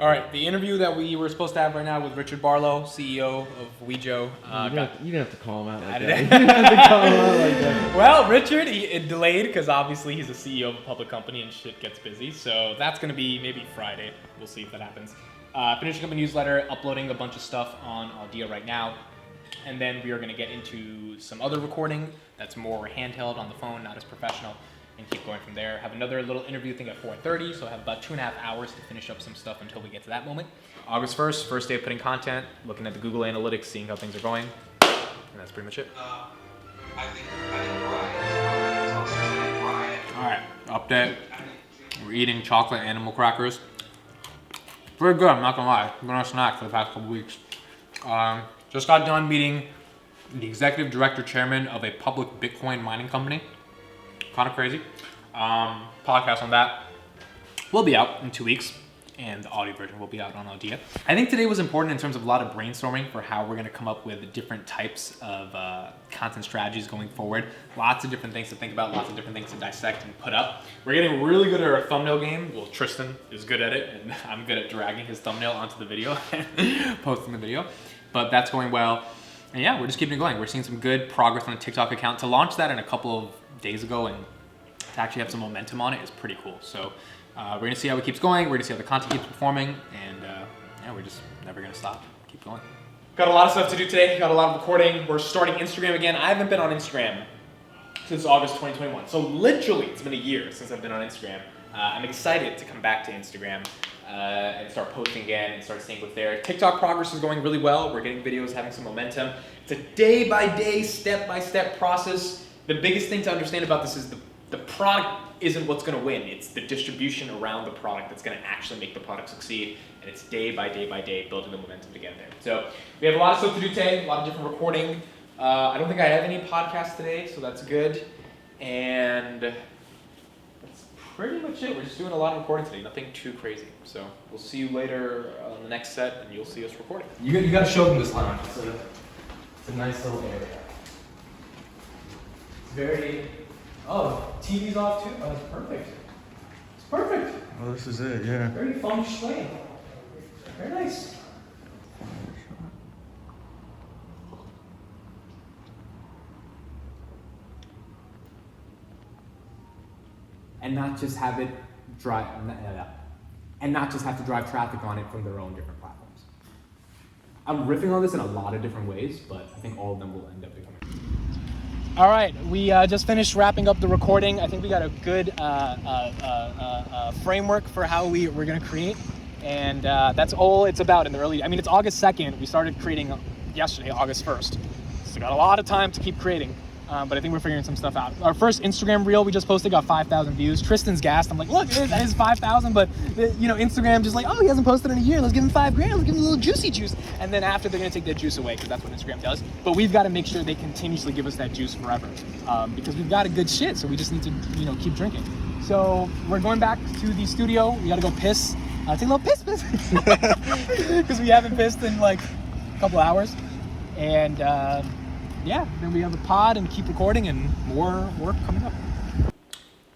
All right, the interview that we were supposed to have right now with Richard Barlow, CEO of Wejo. You didn't have to call him out like that. You didn't have to call him out like that. Well, Richard, it delayed because obviously he's a CEO of a public company and shit gets busy. So that's going to be maybe Friday. We'll see if that happens. Finishing up a newsletter, uploading a bunch of stuff on Audio right now. And then we are going to get into some other recording that's more handheld on the phone, not as professional, and keep going from there. Have another little interview thing at 4:30, so I have about 2.5 hours to finish up some stuff until we get to that moment. August 1st, first day of putting content, looking at the Google Analytics, seeing how things are going, and that's pretty much it. I think Ryan is also saying Ryan. All right, update. We're eating chocolate animal crackers. Pretty good, I'm not gonna lie. Been on a snack for the past couple weeks. Just got done meeting the executive director chairman of a public Bitcoin mining company. Kind of crazy. Podcast on that will be out in 2 weeks, and the audio version will be out on Audio. I think today was important in terms of a lot of brainstorming for how we're going to come up with different types of content strategies going forward. Lots of different things to think about, lots of different things to dissect and put up. We're getting really good at our thumbnail game. Well, Tristan is good at it, and I'm good at dragging his thumbnail onto the video and posting the video. But that's going well. And yeah, we're just keeping it going. We're seeing some good progress on the TikTok account. To launch that in a couple of days ago and to actually have some momentum on it is pretty cool. So we're gonna see how it keeps going. We're gonna see how the content keeps performing, and yeah, we're just never gonna stop. Keep going. Got a lot of stuff to do today. Got a lot of recording. We're starting Instagram again. I haven't been on Instagram since August 2021. So literally, it's been a year since I've been on Instagram. I'm excited to come back to Instagram and start posting again and start seeing what's there. TikTok progress is going really well. We're getting videos, having some momentum. It's a day-by-day, step-by-step process. The biggest thing to understand about this is the product isn't what's going to win. It's the distribution around the product that's going to actually make the product succeed. And it's day by day by day building the momentum to get there. So we have a lot of stuff to do today, a lot of different recording. I don't think I have any podcasts today, so that's good. And that's pretty much it. We're just doing a lot of recording today, nothing too crazy. So we'll see you later on the next set, and you'll see us recording. You got to show them this lounge. It's a nice little area. It's very. Oh, TV's off too. Oh, that's perfect. It's perfect. Oh, this is it, yeah. Very feng shui. Very nice. And not just have it drive, and not just have to drive traffic on it from their own different platforms. I'm riffing on this in a lot of different ways, but I think all of them will end up becoming. All right, we just finished wrapping up the recording. I think we got a good framework for how we're going to create, and that's all it's about in the early. I mean, it's August 2nd. We started creating yesterday, August 1st. So we got a lot of time to keep creating. But I think we're figuring some stuff out. Our first Instagram reel we just posted got 5,000 views. Tristan's gassed. I'm like, look, that is 5,000, but Instagram just like, oh, he hasn't posted in a year. Let's give him $5,000. Let's give him a little juicy juice. And then after, they're gonna take that juice away because that's what Instagram does. But we've got to make sure they continuously give us that juice forever because we've got a good shit. So we just need to, keep drinking. So we're going back to the studio. We got to go piss. Take a little piss because we haven't pissed in like a couple hours. And yeah, then we have a pod and keep recording and more work coming up.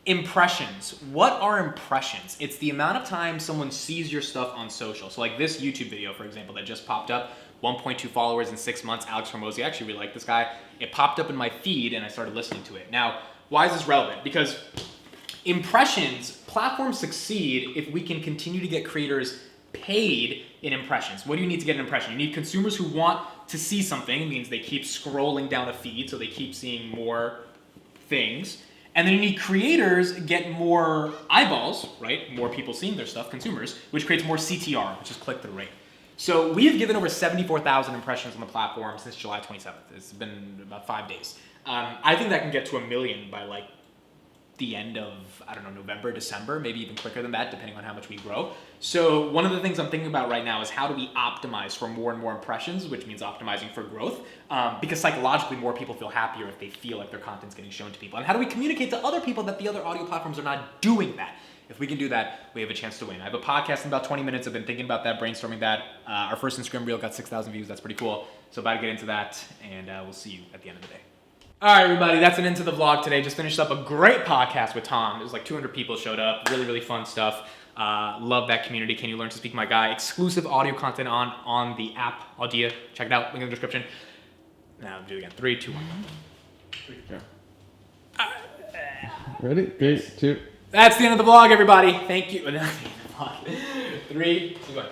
Impressions. What are impressions? It's the amount of time someone sees your stuff on social. So like this YouTube video, for example, that just popped up, 1.2 followers in 6 months, Alex Hormozy. I actually really like this guy. It popped up in my feed and I started listening to it. Now, why is this relevant? Because impressions, platforms succeed if we can continue to get creators paid in impressions. What do you need to get an impression? You need consumers who want to see something. It means they keep scrolling down a feed, so they keep seeing more things. And then you need creators get more eyeballs, right? More people seeing their stuff, consumers, which creates more CTR, which is click-through rate. So we have given over 74,000 impressions on the platform since July 27th. It's been about 5 days. I think that can get to 1 million by like the end of, November, December, maybe even quicker than that, depending on how much we grow. So one of the things I'm thinking about right now is how do we optimize for more and more impressions, which means optimizing for growth, because psychologically more people feel happier if they feel like their content's getting shown to people. And how do we communicate to other people that the other audio platforms are not doing that? If we can do that, we have a chance to win. I have a podcast in about 20 minutes. I've been thinking about that, brainstorming that. Our first Instagram reel got 6,000 views. That's pretty cool. So about to get into that, and we'll see you at the end of the day. All right, everybody, that's an end to the vlog today. Just finished up a great podcast with Tom. It was like 200 people showed up. Really, really fun stuff. Love that community. Can you learn to speak my guy? Exclusive audio content on the app Audia. Check it out. Link in the description. Now do it again. 3, 2, 1. Ready? 3, 2. That's the end of the vlog, everybody. Thank you. 3, 2, 1.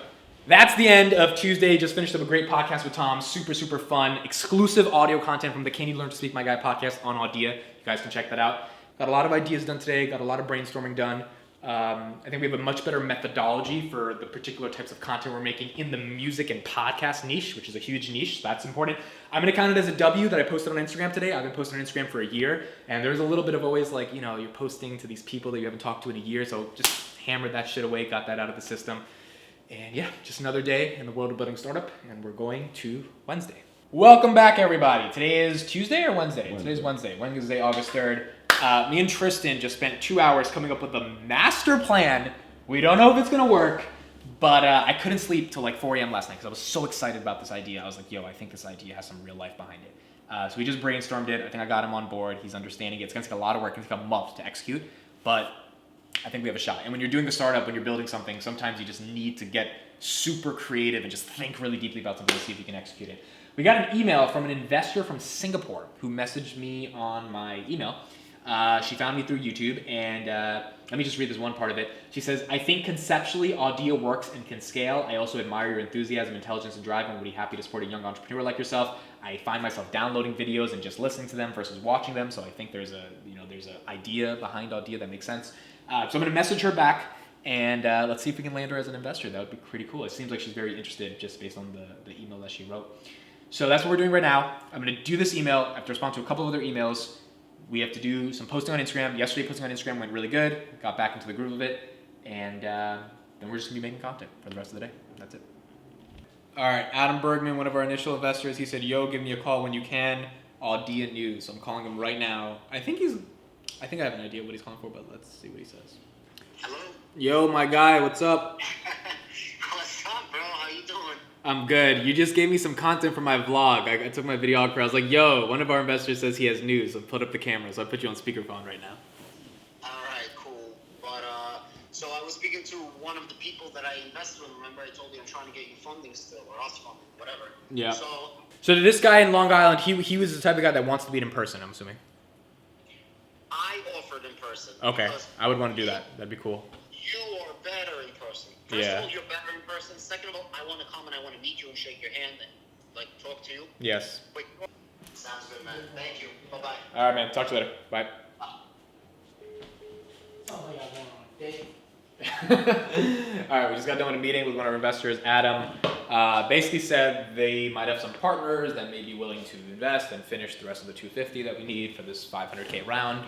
That's the end of Tuesday. Just finished up a great podcast with Tom. Super, super fun. Exclusive audio content from the Can You Learn to Speak My Guy podcast on Audia. You guys can check that out. Got a lot of ideas done today. Got a lot of brainstorming done. I think we have a much better methodology for the particular types of content we're making in the music and podcast niche, which is a huge niche, so that's important. I'm gonna count it as a W that I posted on Instagram today. I've been posting on Instagram for a year, and there's a little bit of always like, you're posting to these people that you haven't talked to in a year, so just hammered that shit away, got that out of the system. And yeah, just another day in the world of building startup, and we're going to Wednesday. Welcome back, everybody. Today is Tuesday or Wednesday? Today's Wednesday, August 3rd. Me and Tristan just spent 2 hours coming up with a master plan. We don't know if it's gonna work, but I couldn't sleep till like 4 a.m. last night because I was so excited about this idea. I was like, yo, I think this idea has some real life behind it. So we just brainstormed it. I think I got him on board. He's understanding it. It's gonna take a lot of work. It's gonna take a month to execute, but I think we have a shot. And when you're doing a startup, when you're building something, sometimes you just need to get super creative and just think really deeply about something to see if you can execute it. We got an email from an investor from Singapore who messaged me on my email. She found me through YouTube, and let me just read this one part of it. She says, I think conceptually Audio works and can scale. I also admire your enthusiasm, intelligence, and drive. I'm really happy to support a young entrepreneur like yourself. I find myself downloading videos and just listening to them versus watching them, so I think there's an idea behind Audio that makes sense. So I'm going to message her back, and let's see if we can land her as an investor. That would be pretty cool. It seems like she's very interested just based on the email that she wrote. So that's what we're doing right now. I'm going to do this email. I have to respond to a couple of other emails. We have to do some posting on Instagram. Yesterday, posting on Instagram went really good. Got back into the groove of it. And then we're just going to be making content for the rest of the day. That's it. All right, Adam Bergman, one of our initial investors, he said, yo, give me a call when you can. Audia News. I'm calling him right now. I think I have an idea what he's calling for, but let's see what he says. Hello? Yo, my guy, what's up? What's up, bro? How you doing? I'm good. You just gave me some content for my vlog. I took my videographer. I was like, yo, one of our investors says he has news. So put up the camera. So I put you on speakerphone right now. All right, cool. But, so I was speaking to one of the people that I invested with. Remember I told you I'm trying to get you funding still, or us funding, whatever. Yeah. So this guy in Long Island, he was the type of guy that wants to meet in person, I'm assuming. I offered in person. Okay. because I would want to do that. That'd be cool. You are better in person. First Yeah. of all, you're better in person. Second of all, I want to come and I want to meet you and shake your hand and, like, talk to you. Yes. Wait. Sounds good, man. Thank you. Bye-bye. All right, man. Talk to you later. Bye. Sounds like I went on a date. All right, we just got done with a meeting with one of our investors, Adam. Basically said they might have some partners that may be willing to invest and finish the rest of the 250 that we need for this 500K round.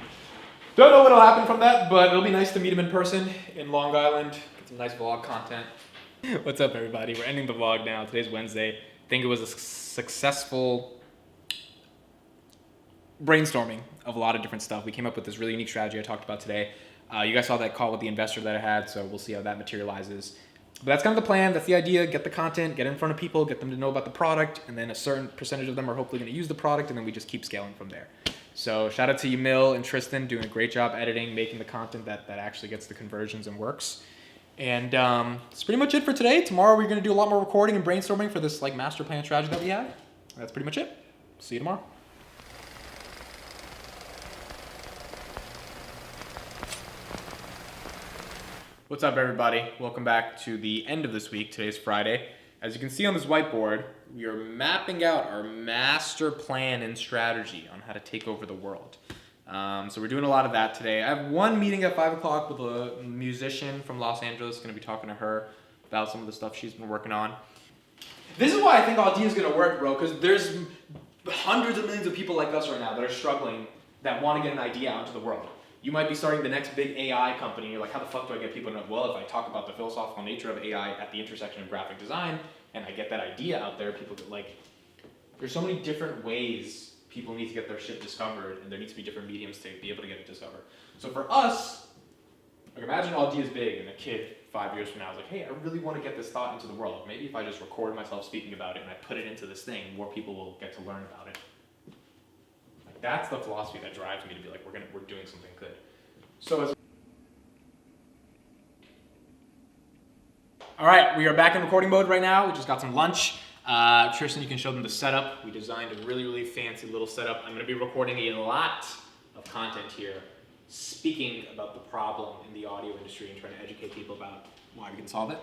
Don't know what'll happen from that, but it'll be nice to meet him in person in Long Island. Get some nice vlog content. What's up, everybody? We're ending the vlog now. Today's Wednesday. I think it was a successful brainstorming of a lot of different stuff. We came up with this really unique strategy I talked about today. You guys saw that call with the investor that I had, so we'll see how that materializes. But that's kind of the plan. That's the idea. Get the content, get in front of people, get them to know about the product, and then a certain percentage of them are hopefully going to use the product, and then we just keep scaling from there. So shout out to Yamil and Tristan doing a great job editing, making the content that actually gets the conversions and works. And that's pretty much it for today. Tomorrow we're going to do a lot more recording and brainstorming for this like master plan strategy that we have. That's pretty much it. See you tomorrow. What's up, everybody? Welcome back to the end of this week. Today's Friday. As you can see on this whiteboard, we are mapping out our master plan and strategy on how to take over the world. So we're doing a lot of that today. I have one meeting at 5 o'clock with a musician from Los Angeles. Going to be talking to her about some of the stuff she's been working on. This is why I think Audia is going to work, bro, because there's hundreds of millions of people like us right now that are struggling, that want to get an idea out into the world. You might be starting the next big AI company, and you're like, how the fuck do I get people to know? Well, if I talk about the philosophical nature of AI at the intersection of graphic design, and I get that idea out there, people get like, there's so many different ways people need to get their shit discovered, and there needs to be different mediums to be able to get it discovered. So for us, like imagine Audia is big, and a kid 5 years from now is like, hey, I really want to get this thought into the world. Maybe if I just record myself speaking about it and I put it into this thing, more people will get to learn about it. That's the philosophy that drives me to be like, we're doing something good. So as All right, we are back in recording mode right now. We just got some lunch. Tristan, you can show them the setup. We designed a really, really fancy little setup. I'm going to be recording a lot of content here, speaking about the problem in the audio industry and trying to educate people about why we can solve it.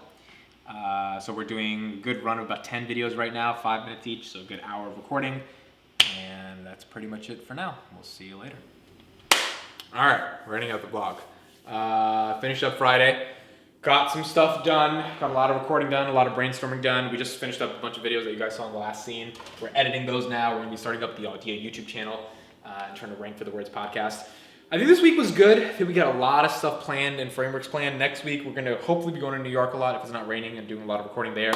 So we're doing a good run of about 10 videos right now, 5 minutes each, so a good hour of recording. And that's pretty much it for now. We'll see you later. All right, we're ending out the vlog. Finished up Friday. Got some stuff done, got a lot of recording done, a lot of brainstorming done. We just finished up a bunch of videos that you guys saw in the last scene. We're editing those now. We're gonna be starting up the Idea YouTube channel and trying to rank for the Words podcast. I think this week was good. I think we got a lot of stuff planned and frameworks planned. Next week, we're gonna hopefully be going to New York a lot if it's not raining and doing a lot of recording there.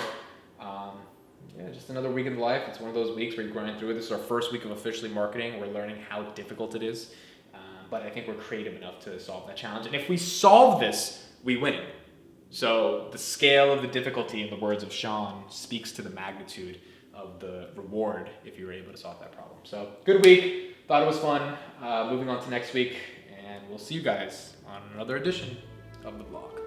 Yeah, just another week in life. It's one of those weeks where you grind through it. This is our first week of officially marketing. We're learning how difficult it is. But I think we're creative enough to solve that challenge. And if we solve this, we win. So the scale of the difficulty, in the words of Sean, speaks to the magnitude of the reward if you were able to solve that problem. So good week. Thought it was fun. Moving on to next week. And we'll see you guys on another edition of the vlog.